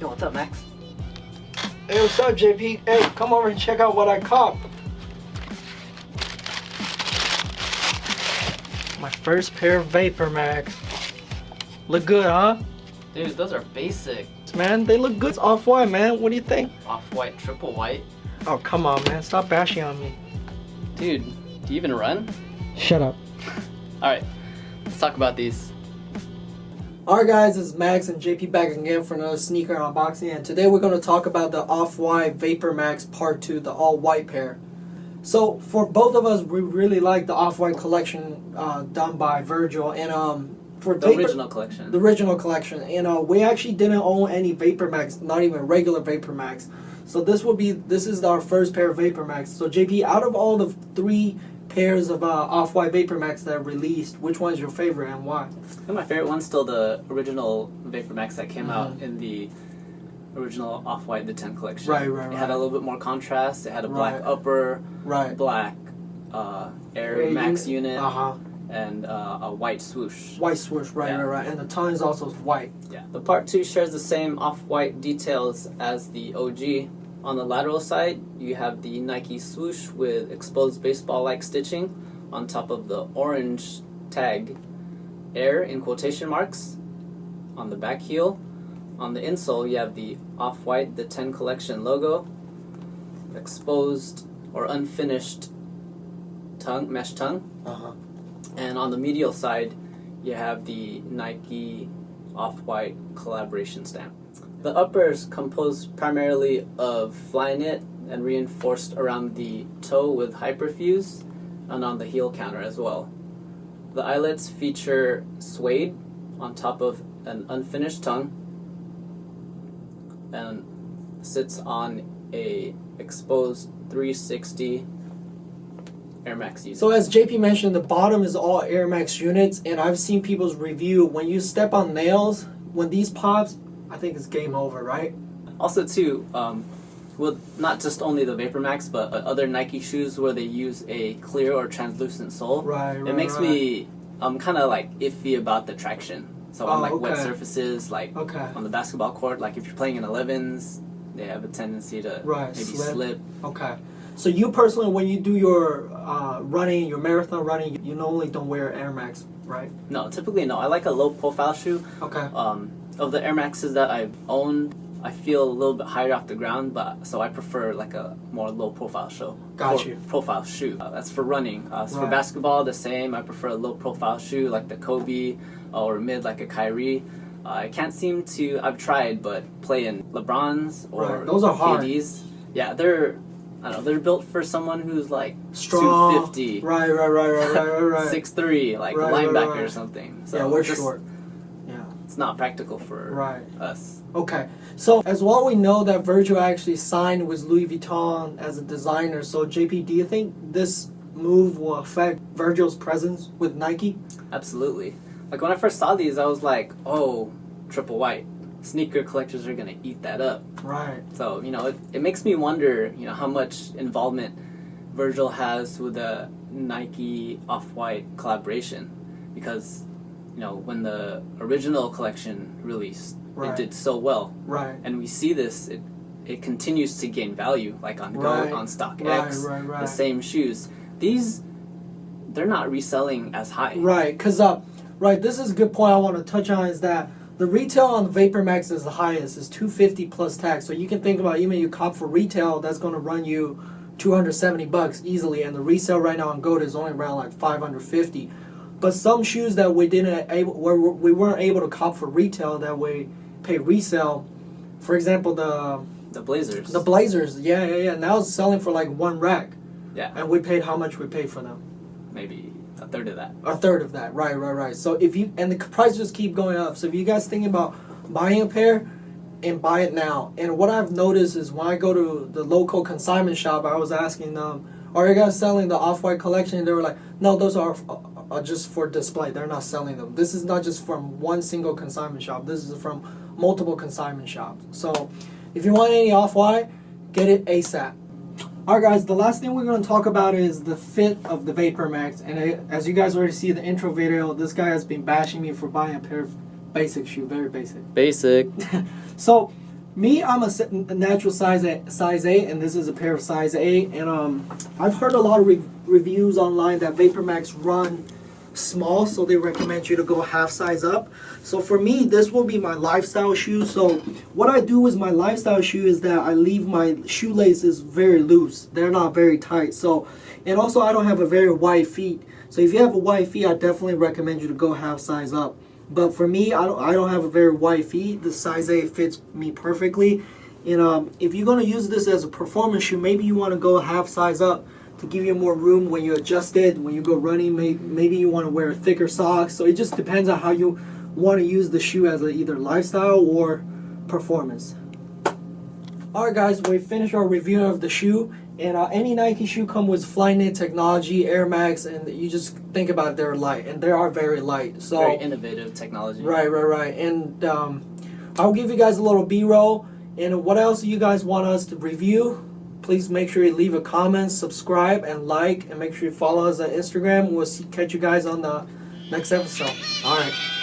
Yo, what's up, Max? Hey, what's up, JP? Hey, come over and check out what I caught. My first pair of Vapormax. Look good, huh? Dude, those are basic. Man, they look good. It's off-white, man. What do you think? Off-white, triple white. Oh, come on, man. Stop bashing on me. Dude, do you even run? Shut up. Alright, let's talk about these. Alright guys, it's Max and JP back again for another sneaker unboxing, and today we're going to talk about the Off-White Vapormax Part 2, the all-white pair. So for both of us, we really like the Off-White collection done by Virgil, and for The original collection. The original collection, and we actually didn't own any Vapormax, not even regular Vapormax. So this is our first pair of Vapormax. So JP, out of all the 3 pairs of Off-White Vapormax that are released, which one's your favorite and why? I think my favorite one's still the original Vapormax that came out in the original Off-White the 10 collection. Right. It had a little bit more contrast. It had a black upper, black Air Max unit, and a white swoosh. White swoosh, right. And the tongue is also white. Yeah. The Part 2 shares the same Off-White details as the OG. On the lateral side, you have the Nike swoosh with exposed baseball-like stitching on top of the orange tag Air in quotation marks on the back heel. On the insole, you have the Off-White the 10 collection logo, exposed or unfinished mesh tongue. And on the medial side, you have the Nike Off-White collaboration stamp. The upper is composed primarily of fly knit and reinforced around the toe with hyperfuse and on the heel counter as well. The eyelets feature suede on top of an unfinished tongue and sits on a exposed 360 Air Max unit. So as JP mentioned, the bottom is all Air Max units, and I've seen people's review. When you step on nails, when these pops, I think it's game over, right? Also too, with not just only the Vapormax, but other Nike shoes where they use a clear or translucent sole. It makes me kind of like iffy about the traction. So on like wet surfaces, like on the basketball court, like if you're playing in 11s, they have a tendency to maybe slip. So you personally, when you do your running, your marathon running, you normally don't wear Air Max, right? No, typically no. I like a low profile shoe. Of the Air Maxes that I've owned, I feel a little bit higher off the ground, but so I prefer like a more low profile shoe. Profile shoe. That's for running. So for basketball, the same. I prefer a low profile shoe like the Kobe or mid like a Kyrie. I can't seem to. I've tried, but play in LeBrons or those are hard. KDs. Yeah, they're. I don't know. They're built for someone who's like strong, 250. Right. 6'3", like a linebacker or something. So yeah, we're short. It's not practical for us. Okay, so as well we know that Virgil actually signed with Louis Vuitton as a designer. So JP, do you think this move will affect Virgil's presence with Nike? Absolutely. Like when I first saw these, I was like, oh, triple white. Sneaker collectors are gonna eat that up. So, it makes me wonder, how much involvement Virgil has with the Nike Off-White collaboration. Because, when the original collection released, it did so well. And we see this, it continues to gain value, like on GOAT, on StockX, the same shoes. These, they're not reselling as high. Because, this is a good point I want to touch on, is that the retail on the Vapormax is the highest, is $250 plus tax. So you can think about, even you cop for retail, that's going to run you $270 easily, and the resale right now on GOAT is only around like $550. But some shoes that we weren't able to cop for retail that we pay resale, for example, the Blazers. The Blazers, yeah. Now it's selling for like one rack. Yeah. And we paid how much we paid for them? Maybe a third of that. A third of that, right. So and the prices just keep going up. So if you guys thinking about buying a pair, and buy it now. And what I've noticed is when I go to the local consignment shop, I was asking them, are you guys selling the Off-White collection? And they were like, no, those are just for display. They're not selling them. This is not just from one single consignment shop. This is from multiple consignment shops. So if you want any Off-White, get it ASAP. Alright guys, the last thing we're going to talk about is the fit of the Vapormax. And as you guys already see in the intro video, this guy has been bashing me for buying a pair of basic shoe. Very basic. Basic. So Me, I'm a natural size 8, and this is a pair of size 8. And I've heard a lot of reviews online that Vapormax run small, so they recommend you to go half size up. So for me, this will be my lifestyle shoe. So what I do with my lifestyle shoe is that I leave my shoelaces very loose. They're not very tight. So, and also I don't have a very wide feet. So if you have a wide feet, I definitely recommend you to go half size up. But for me, I don't have a very wide feet. The size 8 fits me perfectly. And if you're gonna use this as a performance shoe, maybe you want to go half size up to give you more room when you adjust it. When you go running, maybe you want to wear thicker socks. So it just depends on how you want to use the shoe as either lifestyle or performance. Alright guys, we finished our review of the shoe. And any Nike shoe come with Flyknit technology, Air Max, and you just think about it, they're light, and they are very light. So very innovative technology. Right. And I'll give you guys a little B-roll. And what else do you guys want us to review? Please make sure you leave a comment, subscribe, and like, and make sure you follow us on Instagram. We'll catch you guys on the next episode. All right.